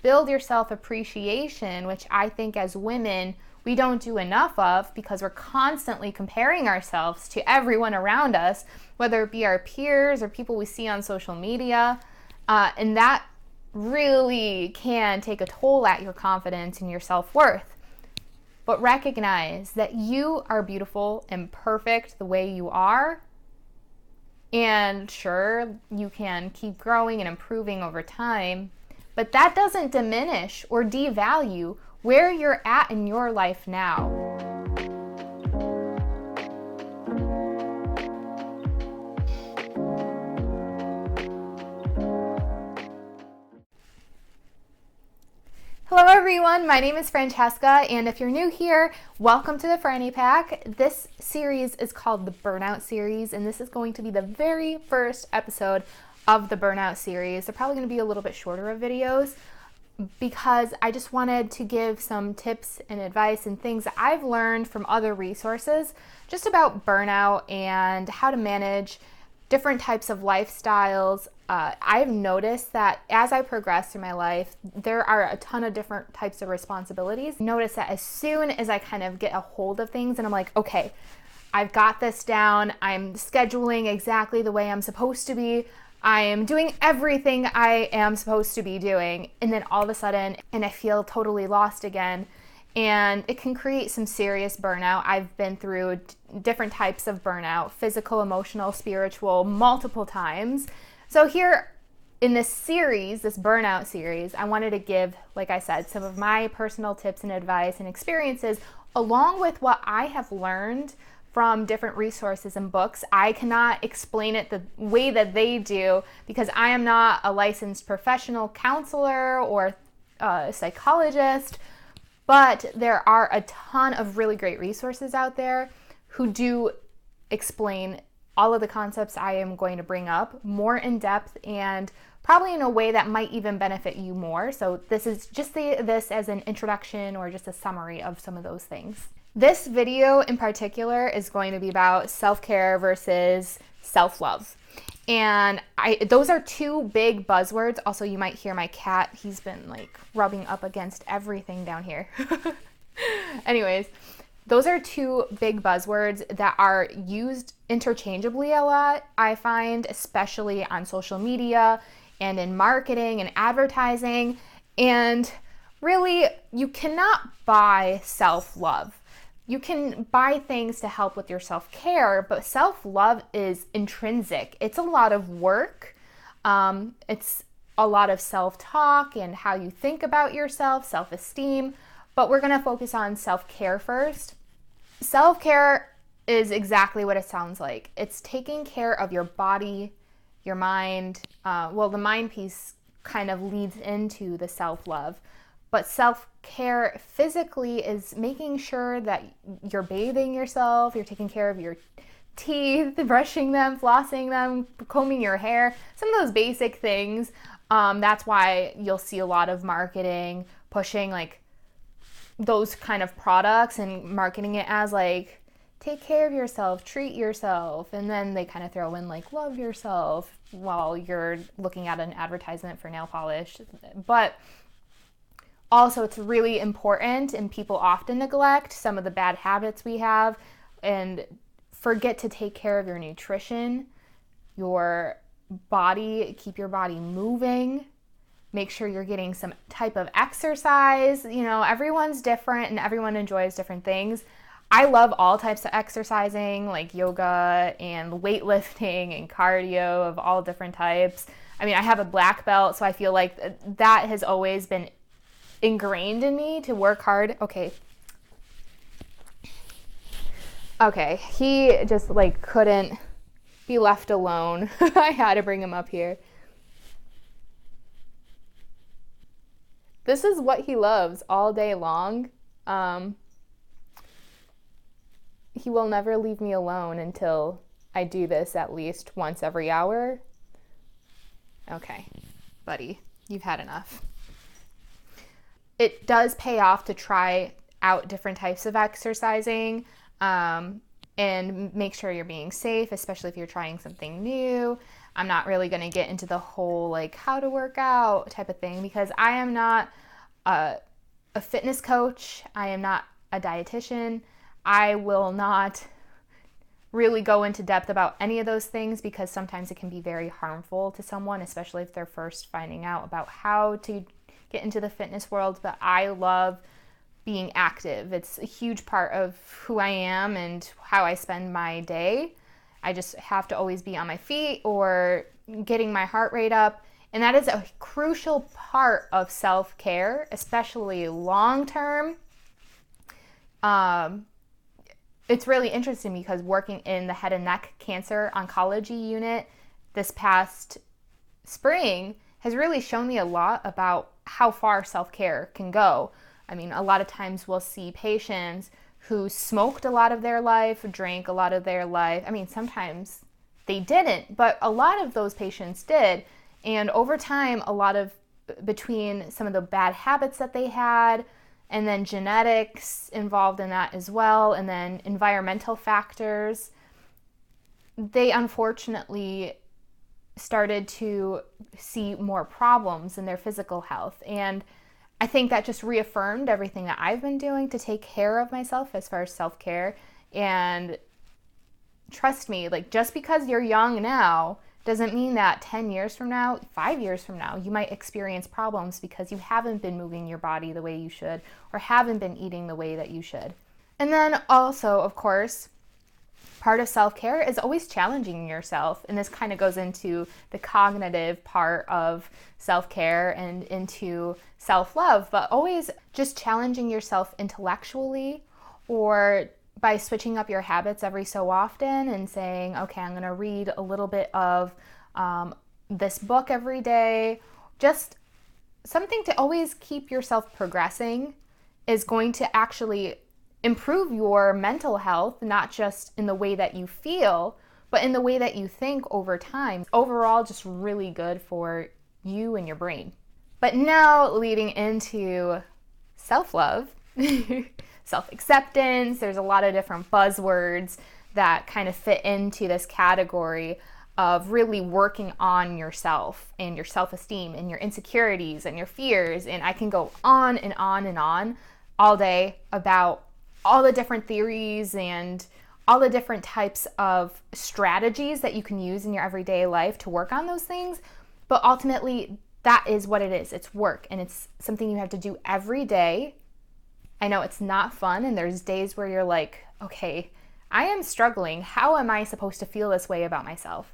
build your self-appreciation, which I think as women, we don't do enough of because we're constantly comparing ourselves to everyone around us, whether it be our peers or people we see on social media. And that really can take a toll at your confidence and your self-worth. But recognize that you are beautiful and perfect the way you are. And sure, you can keep growing and improving over time, but that doesn't diminish or devalue where you're at in your life now. Hello everyone, my name is Francesca, and if you're new here, welcome to the Franny Pack. This series is called the Burnout series, and this is going to be the very first episode of the Burnout series. They're probably going to be a little bit shorter of videos because I just wanted to give some tips and advice and things that I've learned from other resources just about burnout and how to manage different types of lifestyles. I've noticed that as I progress through my life, there are a ton of different types of responsibilities. Notice that as soon as I kind of get a hold of things and I'm like, okay, I've got this down, I'm scheduling exactly the way I'm supposed to be, I am doing everything I am supposed to be doing, and then all of a sudden, and I feel totally lost again. And it can create some serious burnout. I've been through different types of burnout, physical, emotional, spiritual, multiple times. So here in this series, this burnout series, I wanted to give, like I said, some of my personal tips and advice and experiences, along with what I have learned from different resources and books. I cannot explain it the way that they do because I am not a licensed professional counselor or a psychologist. But there are a ton of really great resources out there who do explain all of the concepts I am going to bring up more in depth and probably in a way that might even benefit you more. So this is just this as an introduction or just a summary of some of those things. This video in particular is going to be about self-care versus self-love. And those are two big buzzwords. Also, you might hear my cat. He's been like rubbing up against everything down here. Anyways, those are two big buzzwords that are used interchangeably a lot, I find, especially on social media and in marketing and advertising. And really, you cannot buy self-love. You can buy things to help with your self-care, but self-love is intrinsic. It's a lot of work. It's a lot of self-talk and how you think about yourself, self-esteem, but we're gonna focus on self-care first. Self-care is exactly what it sounds like. It's taking care of your body, your mind. Well, the mind piece kind of leads into the self-love. But self-care physically is making sure that you're bathing yourself, you're taking care of your teeth, brushing them, flossing them, combing your hair, some of those basic things. That's why you'll see a lot of marketing pushing like those kind of products and marketing it as like, take care of yourself, treat yourself. And then they kind of throw in like, love yourself while you're looking at an advertisement for nail polish. But also, it's really important, and people often neglect some of the bad habits we have and forget to take care of your nutrition, your body, keep your body moving, make sure you're getting some type of exercise. You know, everyone's different and everyone enjoys different things. I love all types of exercising, like yoga and weightlifting and cardio of all different types. I mean, I have a black belt, so I feel like that has always been ingrained in me to work hard. Okay, he just like couldn't be left alone. I had to bring him up here. This is what he loves all day long. He will never leave me alone until I do this at least once every hour. Okay, buddy, you've had enough. It does pay off to try out different types of exercising and make sure you're being safe, especially if you're trying something new. I'm not really going to get into the whole like how to work out type of thing, because I am not a fitness coach. I am not a dietitian. I will not really go into depth about any of those things, because sometimes it can be very harmful to someone, especially if they're first finding out about how to get into the fitness world. But I love being active. It's a huge part of who I am and how I spend my day. I just have to always be on my feet or getting my heart rate up. And that is a crucial part of self-care, especially long term. It's really interesting because working in the head and neck cancer oncology unit this past spring has really shown me a lot about how far self-care can go. I mean, a lot of times we'll see patients who smoked a lot of their life, drank a lot of their life. I mean, sometimes they didn't, but a lot of those patients did. And over time, a lot of between some of the bad habits that they had, and then genetics involved in that as well, and then environmental factors, they unfortunately started to see more problems in their physical health. And I think that just reaffirmed everything that I've been doing to take care of myself as far as self-care. And trust me, like, just because you're young now doesn't mean that 10 years from now, 5 years from now, you might experience problems because you haven't been moving your body the way you should, or haven't been eating the way that you should. And then also, of course, part of self-care is always challenging yourself. And this kind of goes into the cognitive part of self-care and into self-love, but always just challenging yourself intellectually, or by switching up your habits every so often and saying, okay, I'm going to read a little bit of this book every day. Just something to always keep yourself progressing is going to actually improve your mental health, not just in the way that you feel, but in the way that you think over time. Overall, just really good for you and your brain. But now leading into self-love, self-acceptance, there's a lot of different buzzwords that kind of fit into this category of really working on yourself and your self-esteem and your insecurities and your fears. And I can go on and on and on all day about all the different theories and all the different types of strategies that you can use in your everyday life to work on those things. But ultimately, that is what it is. It's work, and it's something you have to do every day. I know it's not fun, and there's days where you're like, okay, I am struggling. How am I supposed to feel this way about myself?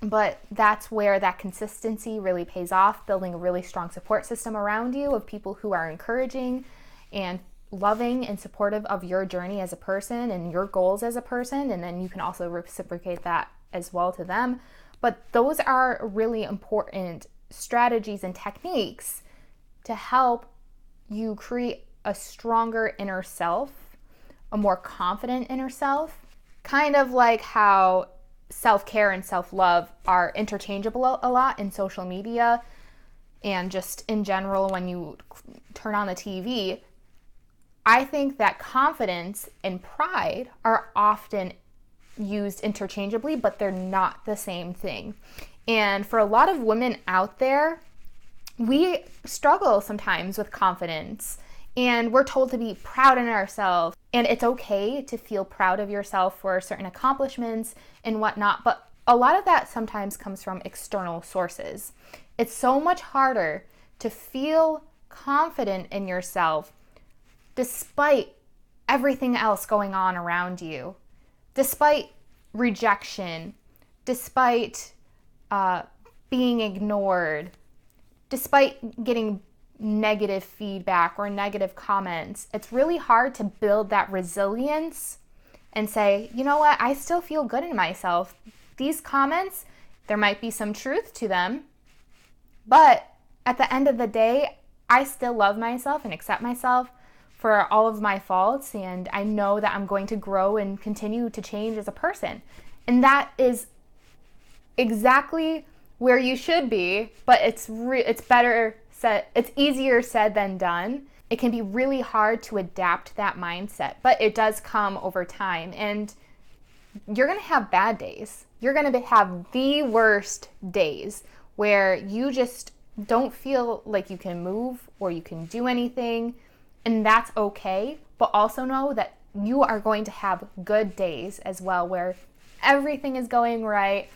But that's where that consistency really pays off, building a really strong support system around you of people who are encouraging and loving and supportive of your journey as a person and your goals as a person. And then you can also reciprocate that as well to them. But those are really important strategies and techniques to help you create a stronger inner self, a more confident inner self, kind of like how self-care and self-love are interchangeable a lot in social media and just in general when you turn on the TV. I think that confidence and pride are often used interchangeably, but they're not the same thing. And for a lot of women out there, we struggle sometimes with confidence. And we're told to be proud in ourselves. And it's okay to feel proud of yourself for certain accomplishments and whatnot. But a lot of that sometimes comes from external sources. It's so much harder to feel confident in yourself despite everything else going on around you, despite rejection, despite being ignored, despite getting negative feedback or negative comments. It's really hard to build that resilience and say, you know what, I still feel good in myself. These comments, there might be some truth to them, but at the end of the day, I still love myself and accept myself for all of my faults, and I know that I'm going to grow and continue to change as a person. And that is exactly where you should be, but it's better said, it's easier said than done. It can be really hard to adapt that mindset, but it does come over time. And you're going to have bad days. You're going to have the worst days where you just don't feel like you can move or you can do anything, and that's okay. But also know that you are going to have good days as well, where everything is going right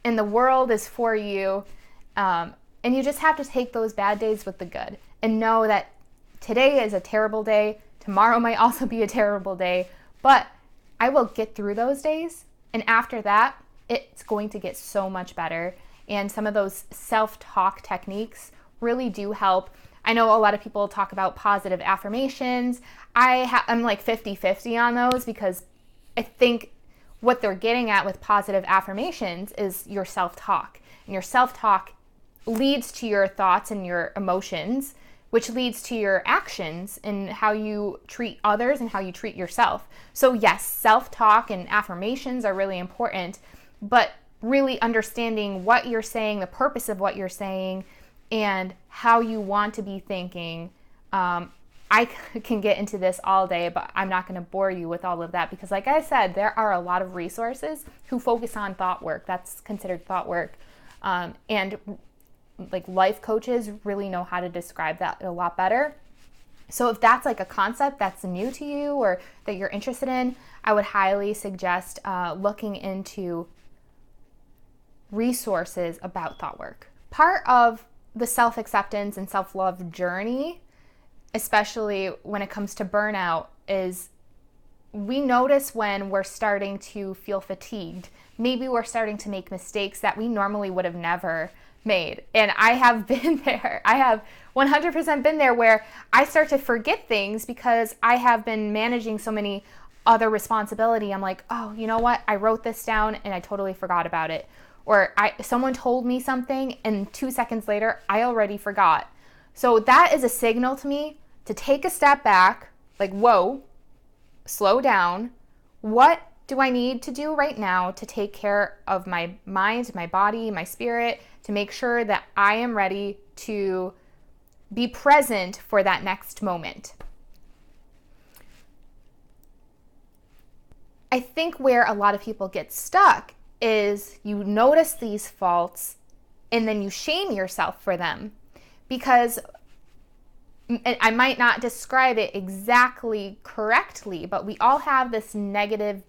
and the world is for you. And you just have to take those bad days with the good and know that today is a terrible day. Tomorrow might also be a terrible day, but I will get through those days. And after that, it's going to get so much better. And some of those self-talk techniques really do help. I know a lot of people talk about positive affirmations. I'm like 50-50 on those, because I think what they're getting at with positive affirmations is your self-talk. And your self-talk leads to your thoughts and your emotions, which leads to your actions and how you treat others and how you treat yourself. So yes, self-talk and affirmations are really important, but really understanding what you're saying, the purpose of what you're saying, and how you want to be thinking. I can get into this all day, but I'm not going to bore you with all of that, because like I said, there are a lot of resources who focus on thought work. That's considered thought work. And like life coaches really know how to describe that a lot better. So if that's like a concept that's new to you or that you're interested in, I would highly suggest looking into resources about thought work. Part of the self-acceptance and self-love journey, especially when it comes to burnout, is we notice when we're starting to feel fatigued. Maybe we're starting to make mistakes that we normally would have never made. And I have been there. I have 100% been there, where I start to forget things because I have been managing so many other responsibility. I'm like, oh, you know what? I wrote this down and I totally forgot about it. Or someone told me something and 2 seconds later, I already forgot. So that is a signal to me to take a step back, like, whoa, slow down. What do I need to do right now to take care of my mind, my body, my spirit, to make sure that I am ready to be present for that next moment? I think where a lot of people get stuck is you notice these faults and then you shame yourself for them, because I might not describe it exactly correctly, but we all have this negativity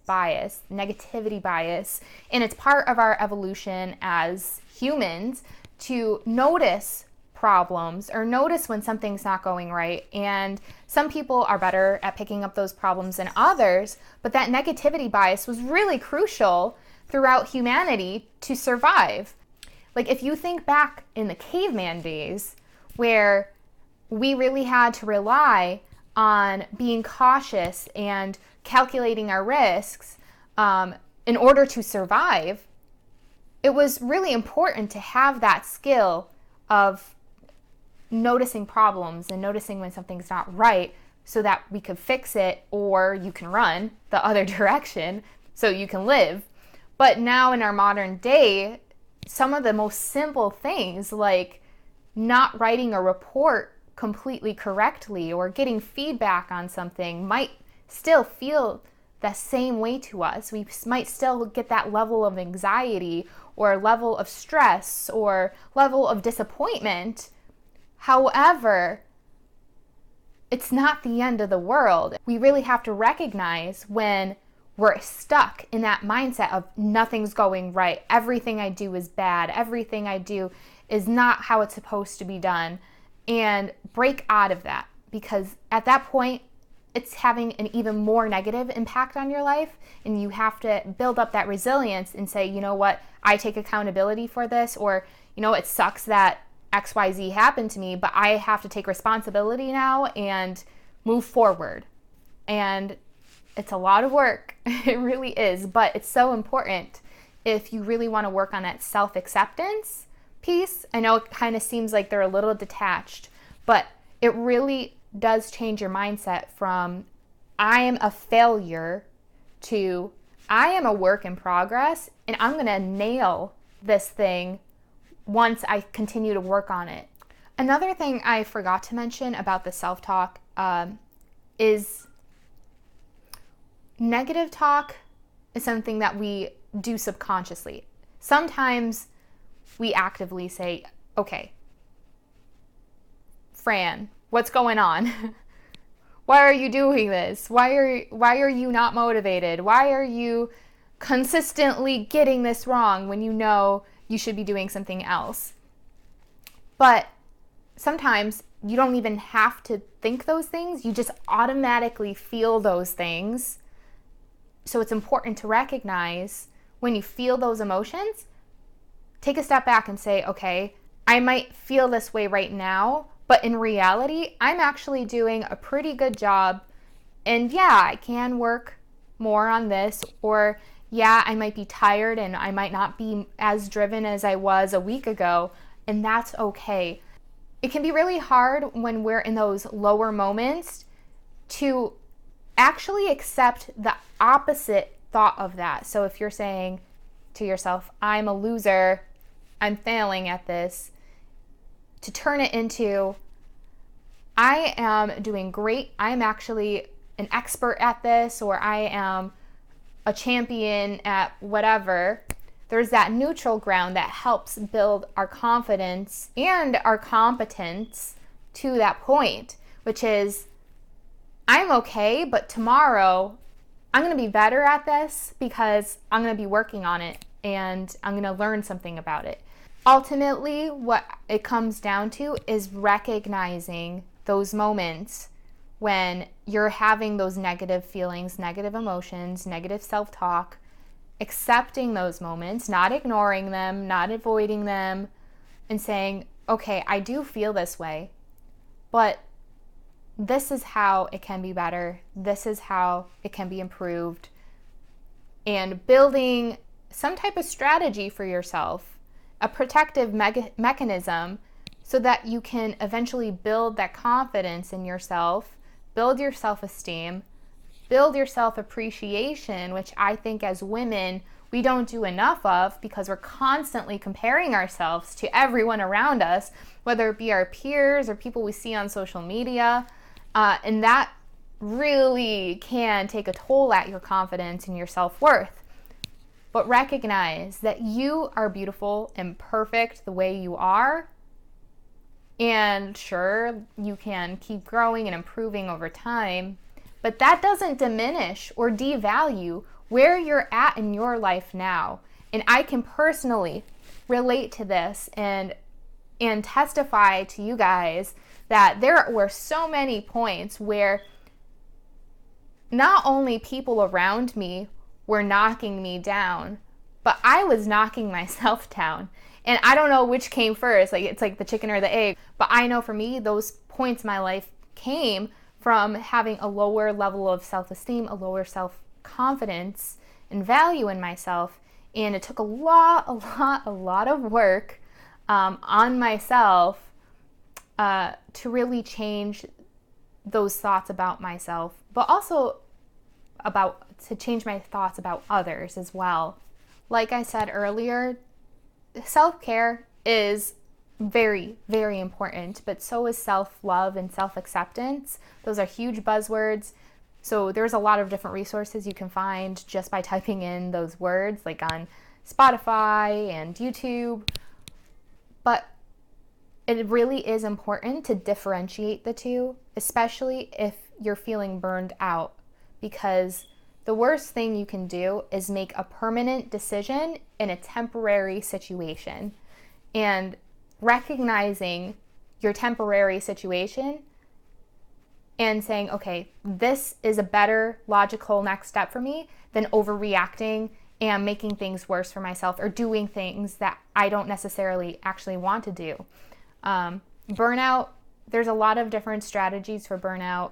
bias, and it's part of our evolution as humans to notice problems or notice when something's not going right. And some people are better at picking up those problems than others, but that negativity bias was really crucial throughout humanity to survive. Like if you think back in the caveman days, where we really had to rely on being cautious and calculating our risks in order to survive, it was really important to have that skill of noticing problems and noticing when something's not right so that we could fix it, or you can run the other direction so you can live. But now in our modern day, some of the most simple things, like not writing a report completely correctly or getting feedback on something, might still feel the same way to us. We might still get that level of anxiety or level of stress or level of disappointment. However, it's not the end of the world. We really have to recognize when we're stuck in that mindset of nothing's going right, everything I do is bad, everything I do is not how it's supposed to be done, and break out of that, because at that point it's having an even more negative impact on your life, and you have to build up that resilience and say, you know what, I take accountability for this, or you know, it sucks that XYZ happened to me, but I have to take responsibility now and move forward. And it's a lot of work. It really is, but it's so important if you really want to work on that self-acceptance piece. I know it kind of seems like they're a little detached, but it really does change your mindset from I am a failure to I am a work in progress, and I'm going to nail this thing once I continue to work on it. Another thing I forgot to mention about the self-talk is negative talk is something that we do subconsciously. Sometimes we actively say, okay, Fran, what's going on? Why are you doing this? Why are you not motivated? Why are you consistently getting this wrong when you know you should be doing something else? But sometimes you don't even have to think those things. You just automatically feel those things. So it's important to recognize when you feel those emotions, take a step back and say, okay, I might feel this way right now, but in reality, I'm actually doing a pretty good job. And yeah, I can work more on this, or yeah, I might be tired and I might not be as driven as I was a week ago, and that's okay. It can be really hard when we're in those lower moments to actually accept the opposite thought of that. So if you're saying to yourself, I'm a loser, I'm failing at this, to turn it into, I am doing great, I'm actually an expert at this, or I am a champion at whatever. There's that neutral ground that helps build our confidence and our competence to that point, which is, I'm okay, but tomorrow I'm going to be better at this because I'm going to be working on it and I'm going to learn something about it. Ultimately, what it comes down to is recognizing those moments when you're having those negative feelings, negative emotions, negative self-talk, accepting those moments, not ignoring them, not avoiding them, and saying, okay, I do feel this way, but this is how it can be better. This is how it can be improved. And building some type of strategy for yourself, a protective mechanism, so that you can eventually build that confidence in yourself, build your self-esteem, build your self-appreciation, which I think as women, we don't do enough of because we're constantly comparing ourselves to everyone around us, whether it be our peers or people we see on social media. And that really can take a toll at your confidence and your self-worth. But recognize that you are beautiful and perfect the way you are. And sure, you can keep growing and improving over time, but that doesn't diminish or devalue where you're at in your life now. And I can personally relate to this and testify to you guys that there were so many points where not only people around me were knocking me down, but I was knocking myself down. And I don't know which came first, like it's like the chicken or the egg, but I know for me, those points in my life came from having a lower level of self-esteem, a lower self-confidence and value in myself. And it took a lot of work on myself to really change those thoughts about myself, but also to change my thoughts about others as well. Like I said earlier, self-care is very, very important, but so is self-love and self-acceptance. Those are huge buzzwords. So there's a lot of different resources you can find just by typing in those words, like on Spotify and YouTube. But it really is important to differentiate the two, especially if you're feeling burned out, because the worst thing you can do is make a permanent decision in a temporary situation. And recognizing your temporary situation and saying, okay, this is a better logical next step for me than overreacting and making things worse for myself or doing things that I don't necessarily actually want to do. Burnout, there's a lot of different strategies for burnout.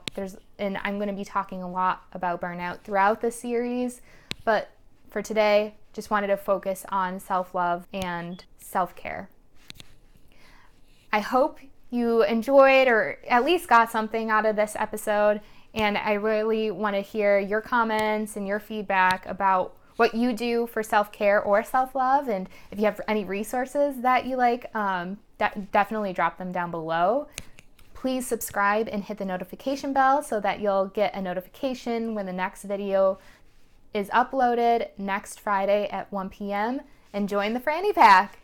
And I'm going to be talking a lot about burnout throughout this series, but for today, just wanted to focus on self-love and self-care. I hope you enjoyed or at least got something out of this episode, and I really want to hear your comments and your feedback about what you do for self-care or self-love, and if you have any resources that you like, definitely drop them down below. Please subscribe and hit the notification bell so that you'll get a notification when the next video is uploaded next Friday at 1 p.m. and join the Franny Pack.